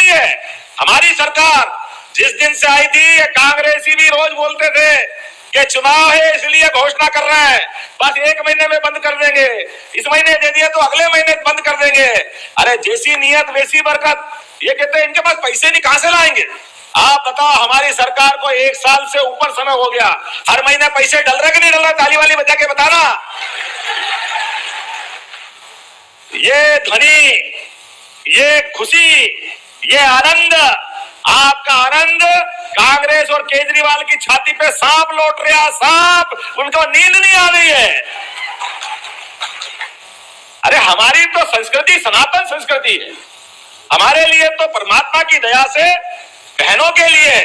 नहीं है। हमारी सरकार जिस दिन से आई थी, ये कांग्रेसी भी रोज बोलते थे कि चुनाव है इसलिए घोषणा कर रहे हैं, बस 1 महीने में बंद कर देंगे, इस महीने दे दिए तो अगले महीने बंद कर देंगे। अरे जैसी नियत वैसी बरकत। ये कहते हैं इनके पास पैसे नहीं, कहां से लाएंगे? आप बताओ, हमारी सरकार को 1 साल से ऊपर समय हो गया, हर महीने पैसे डल रहे कि नहीं डल रहे? ताली वाली बजा के बताना। ये ध्वनि, ये खुशी, ये आनंद, आपका आनंद कांग्रेस और केजरीवाल की छाती पे सांप लौट रहा, सांप, उनको नींद नहीं आ रही है। अरे हमारी तो संस्कृति सनातन संस्कृति है। हमारे लिए तो परमात्मा की दया से बहनों के लिए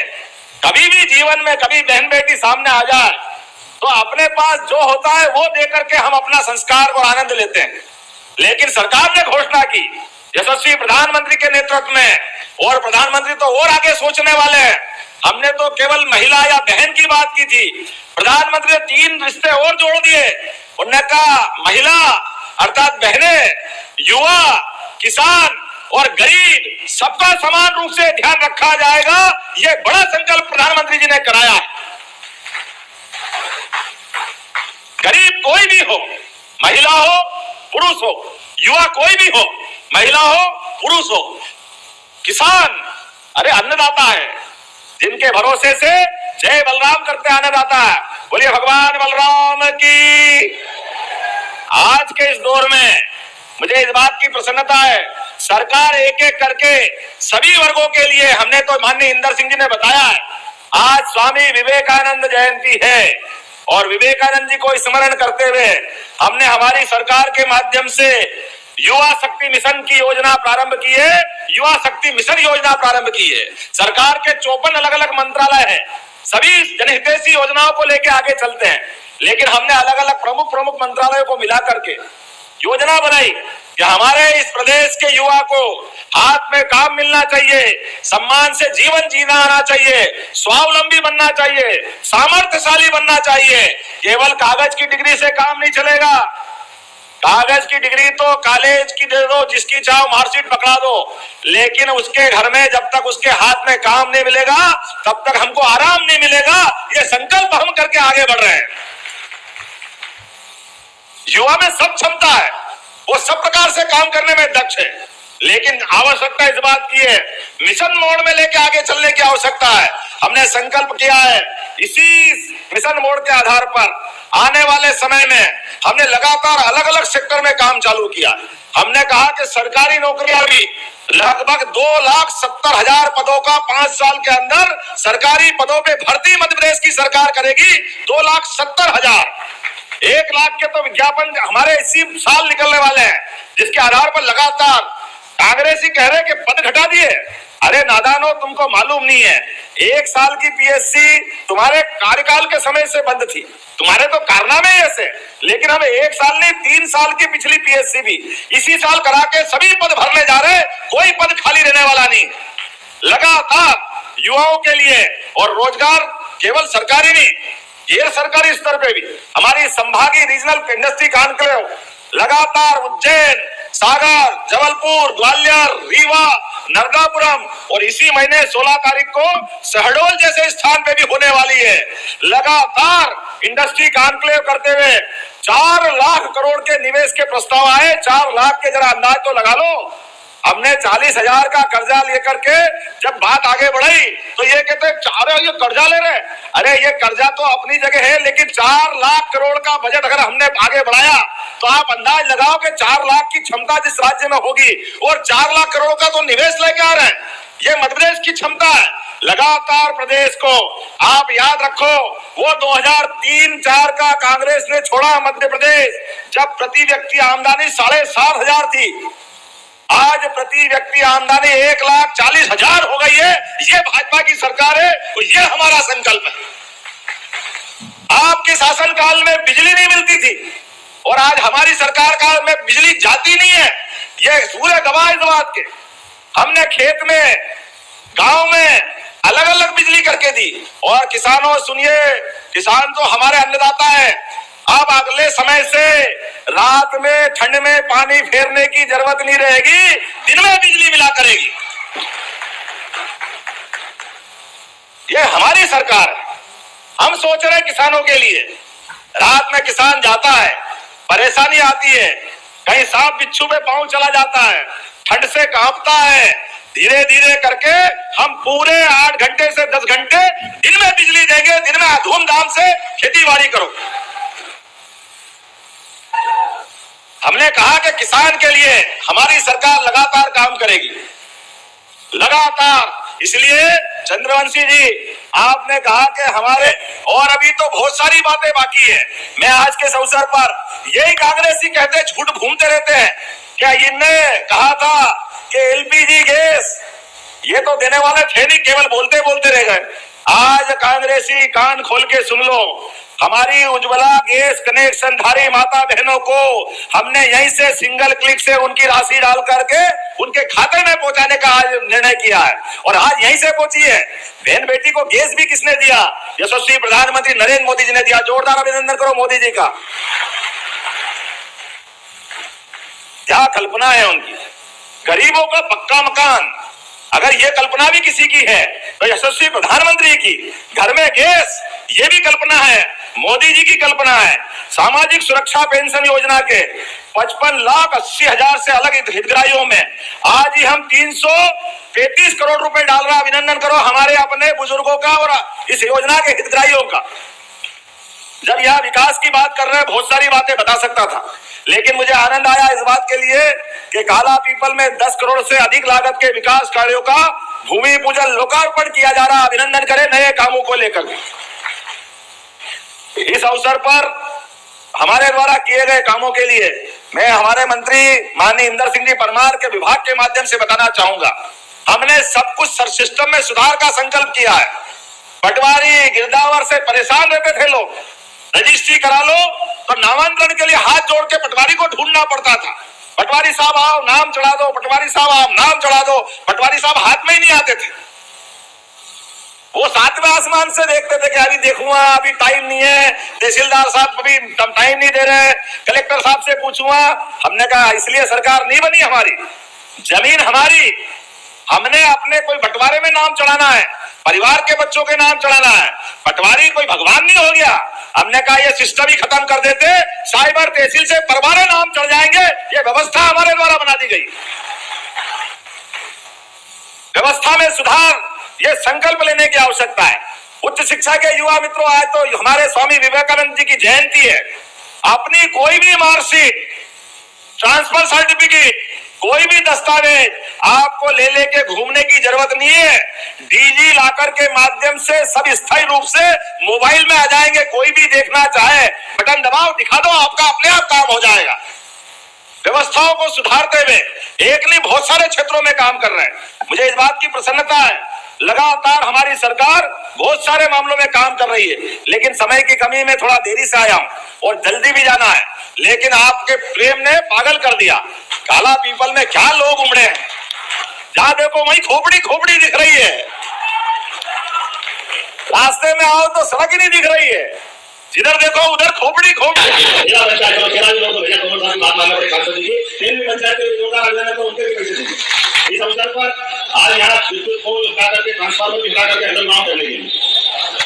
कभी भी जीवन में कभी बहन बेटी सामने आ जाए तो अपने पास जो होता है वो देकर के हम अपना संस्कार और आनंद लेते हैं। लेकिन सरकार ने घोषणा की यशस्वी प्रधानमंत्री के नेतृत्व में, और प्रधानमंत्री तो और आगे सोचने वाले हैं। हमने तो केवल महिला या बहन की बात की थी, प्रधानमंत्री ने 3 रिश्ते और जोड़ दिए। उन्होंने कहा महिला अर्थात बहनें, युवा, किसान और गरीब सबका समान रूप से ध्यान रखा जाएगा। ये बड़ा संकल्प प्रधानमंत्री जी ने कराया। गरीब कोई भी हो, महिला हो, पुरुष हो, युवा कोई भी हो, महिला हो, पुरुष हो, किसान, अरे अन्नदाता है जिनके भरोसे से जय बलराम करते अन्नदाता है। बोलिए भगवान बलराम की। आज के इस दौर में मुझे इस बात की प्रसन्नता है, सरकार एक एक करके सभी वर्गों के लिए, हमने तो माननीय इंदर सिंह जी ने बताया है, आज स्वामी विवेकानंद जयंती है और विवेकानंद जी को स्मरण करते हुए हमने हमारी सरकार के माध्यम से युवा शक्ति मिशन की योजना प्रारंभ की है। युवा शक्ति मिशन योजना प्रारंभ की है। सरकार के 54 अलग अलग मंत्रालय हैं, सभी जनहितैषी योजनाओं को लेकर आगे चलते हैं, लेकिन हमने अलग अलग प्रमुख मंत्रालयों को मिला करके योजना बनाई कि हमारे इस प्रदेश के युवा को हाथ में काम मिलना चाहिए, सम्मान से जीवन जीना आना चाहिए, स्वावलंबी बनना चाहिए, सामर्थ्यशाली बनना चाहिए। केवल कागज की डिग्री से काम नहीं चलेगा। कागज की डिग्री तो कॉलेज की दे दो, जिसकी चाहो मार्कशीट पकड़ा दो, लेकिन उसके घर में जब तक उसके हाथ में काम नहीं मिलेगा तब तक हमको आराम नहीं मिलेगा। ये संकल्प हम करके आगे बढ़ रहे हैं। युवा में सब क्षमता है, वो सब प्रकार से काम करने में दक्ष है, लेकिन आवश्यकता इस बात की है, मिशन मोड में लेके आगे चलने की आवश्यकता है। हमने संकल्प किया है, इसी मिशन मोड के आधार पर आने वाले समय में हमने लगातार अलग अलग सेक्टर में काम चालू किया। हमने कहा कि सरकारी नौकरियां भी लगभग 2,70,000 पदों का 5 साल के अंदर सरकारी पदों पे भर्ती मध्य प्रदेश की सरकार करेगी। 2,70,000, 1 लाख के तो विज्ञापन हमारे इसी साल निकलने वाले हैं, जिसके आधार पर लगातार कांग्रेसी कह रहे कि पद घटा दिए। अरे नादानो, तुमको मालूम नहीं है, 1 साल की पीएससी तुम्हारे कार्यकाल के समय से बंद थी, तुम्हारे तो कारनामे ऐसे, लेकिन हम 1 साल नहीं 3 साल की पिछली पीएससी भी इसी साल करा के सभी पद भरने जा रहे, कोई पद खाली रहने वाला नहीं। लगातार युवाओं के लिए और रोजगार केवल सरकारी नहीं, गैर सरकारी स्तर पे भी हमारी संभागीय रीजनल इंडस्ट्री कॉन्क्लेव लगातार उज्जैन, सागर, जबलपुर, ग्वालियर, रीवा, नरदापुरम और इसी महीने 16 तारीख को शहडोल जैसे स्थान पे भी होने वाली है। लगातार इंडस्ट्री कॉन्क्लेव करते हुए 4 लाख करोड़ के निवेश के प्रस्ताव आए। 4 लाख के जरा अंदाज तो लगा लो। हमने 40,000 का कर्जा लेकर के जब बात आगे बढ़ाई तो ये कहते अरे ये कर्जा ले रहे, अरे ये कर्जा तो अपनी जगह है, लेकिन 4 लाख करोड़ का बजट अगर हमने आगे बढ़ाया तो आप अंदाज लगाओ कि 4 लाख की क्षमता जिस राज्य में होगी और 4 लाख करोड़ का तो निवेश लेके आ रहे हैं, ये मध्य प्रदेश की क्षमता है। लगातार प्रदेश को आप याद रखो, वो 2003-4 का कांग्रेस ने छोड़ा मध्य प्रदेश, जब प्रति व्यक्ति आमदनी 7,500 थी, आज प्रति व्यक्ति आमदनी 1,40,000 हो गई है। ये भाजपा की सरकार है, तो ये हमारा संकल्प है। आपके शासन काल में बिजली नहीं मिलती थी और आज हमारी सरकार काल में बिजली जाती नहीं है, ये पूरे गवाह इस बात के। हमने खेत में, गांव में अलग अलग बिजली करके दी। और किसानों सुनिए, किसान तो हमारे अन्नदाता है। अब अगले समय से रात में ठंड में पानी फेरने की जरूरत नहीं रहेगी, दिन में बिजली मिला करेगी। ये हमारी सरकार है। हम सोच रहे हैं किसानों के लिए। रात में किसान जाता है, परेशानी आती है, कहीं सांप बिच्छू में पांव चला जाता है, ठंड से कांपता है। धीरे धीरे करके हम पूरे 8 घंटे से 10 घंटे दिन में बिजली देंगे, दिन में धूमधाम से खेती बाड़ी करो। हमने कहा कि किसान के लिए हमारी सरकार लगातार काम करेगी, लगातार। इसलिए चंद्रवंशी जी, आपने कहा कि हमारे और अभी तो बहुत सारी बातें बाकी है। मैं आज के इस अवसर पर यही कांग्रेसी कहते झूठ घूमते रहते हैं, क्या इनने कहा था कि एलपीजी गैस ये तो देने वाले थे नहीं, केवल बोलते बोलते रह गए। आज कांग्रेसी कान खोल के सुन लो, हमारी उज्ज्वला गैस कनेक्शन धारी माता बहनों को हमने यहीं से सिंगल क्लिक से उनकी राशि डाल करके उनके खाते में पहुंचाने का आज निर्णय किया है और आज यहीं से पहुंची है। बहन बेटी को गैस भी किसने दिया? यशस्वी प्रधानमंत्री नरेंद्र मोदी जी ने दिया। जोरदार अभिनंदन करो मोदी जी का। क्या कल्पना है उनकी, गरीबों का पक्का मकान। अगर ये कल्पना भी किसी की है तो यशस्वी प्रधानमंत्री की। घर में गैस, ये भी कल्पना है, मोदी जी की कल्पना है। सामाजिक सुरक्षा पेंशन योजना के 55,80,000 से अलग हितग्राहियों में आज ही हम 333 करोड़ रुपए डाल रहा। अभिनंदन करो हमारे अपने बुजुर्गों का और इस योजना के हितग्राहियों का। जब यह विकास की बात कर रहे हैं, बहुत सारी बातें बता सकता था, लेकिन मुझे आनंद आया इस बात के लिए कि काला पीपल में 10 करोड़ से अधिक लागत के विकास कार्यों का भूमि पूजन लोकार्पण किया जा रहा। अभिनंदन करें नए कामों को लेकर। इस अवसर पर हमारे द्वारा किए गए कामों के लिए मैं हमारे मंत्री माननीय इंदर सिंह जी परमार के विभाग के माध्यम से बताना चाहूंगा। हमने सब कुछ सिस्टम में सुधार का संकल्प किया है। पटवारी गिरदावर से परेशान रहते थे लोग, रजिस्ट्री करा लो तो नामांतरण के लिए हाथ जोड़ के पटवारी को ढूंढना पड़ता था। पटवारी साहब आओ नाम चढ़ा दो, पटवारी साहब आओ नाम चढ़ा दो। पटवारी साहब हाथ में ही नहीं आते थे। वो 7वें आसमान से देखते थे कि अभी देखूंगा, अभी टाइम नहीं है, तहसीलदार साहब अभी टाइम नहीं दे रहे, कलेक्टर साहब से पूछूंगा। हमने कहा इसलिए सरकार नहीं बनी हमारी, जमीन हमारी। हमने अपने कोई बंटवारे में नाम चढ़ाना है, परिवार के बच्चों के नाम चढ़ाना है। पटवारी कोई भगवान नहीं हो गया। हमने कहा ये सिस्टम ही खत्म कर देते, साइबर तहसील से परवाने नाम चढ़ जाएंगे। ये व्यवस्था हमारे द्वारा बना दी गई। व्यवस्था में सुधार, ये संकल्प लेने की आवश्यकता है। उच्च शिक्षा के युवा मित्रों, आज तो हमारे स्वामी विवेकानंद जी की जयंती है। अपनी कोई भी मार्कशीट, ट्रांसफर सर्टिफिकेट, कोई भी दस्तावेज आपको ले लेके घूमने की जरूरत नहीं है। डीजी लॉकर के माध्यम से सब स्थायी रूप से मोबाइल में आ जाएंगे। कोई भी देखना चाहे बटन दबाओ, दिखा दो, आपका अपने आप काम हो जाएगा। व्यवस्थाओं को सुधारते हुए एक नहीं बहुत सारे क्षेत्रों में काम कर रहे हैं। मुझे इस बात की प्रसन्नता है, लगातार हमारी सरकार बहुत सारे मामलों में काम कर रही है। लेकिन समय की कमी में थोड़ा देरी से आया हूं और जल्दी भी जाना है, लेकिन आपके प्रेम ने पागल कर दिया। काला पीपल में क्या लोग उमड़े हैं, जहां देखो वही खोपड़ी खोपड़ी दिख रही है। रास्ते में आओ तो सड़क ही नहीं दिख रही है, जिधर देखो उधर खोपड़ी खोपड़ी। इस अवसर पर आज यहाँ बिल्कुल खोल हटा करके ट्रांसफार्मर भी हटा करके अंडरग्राउंड करने के लिए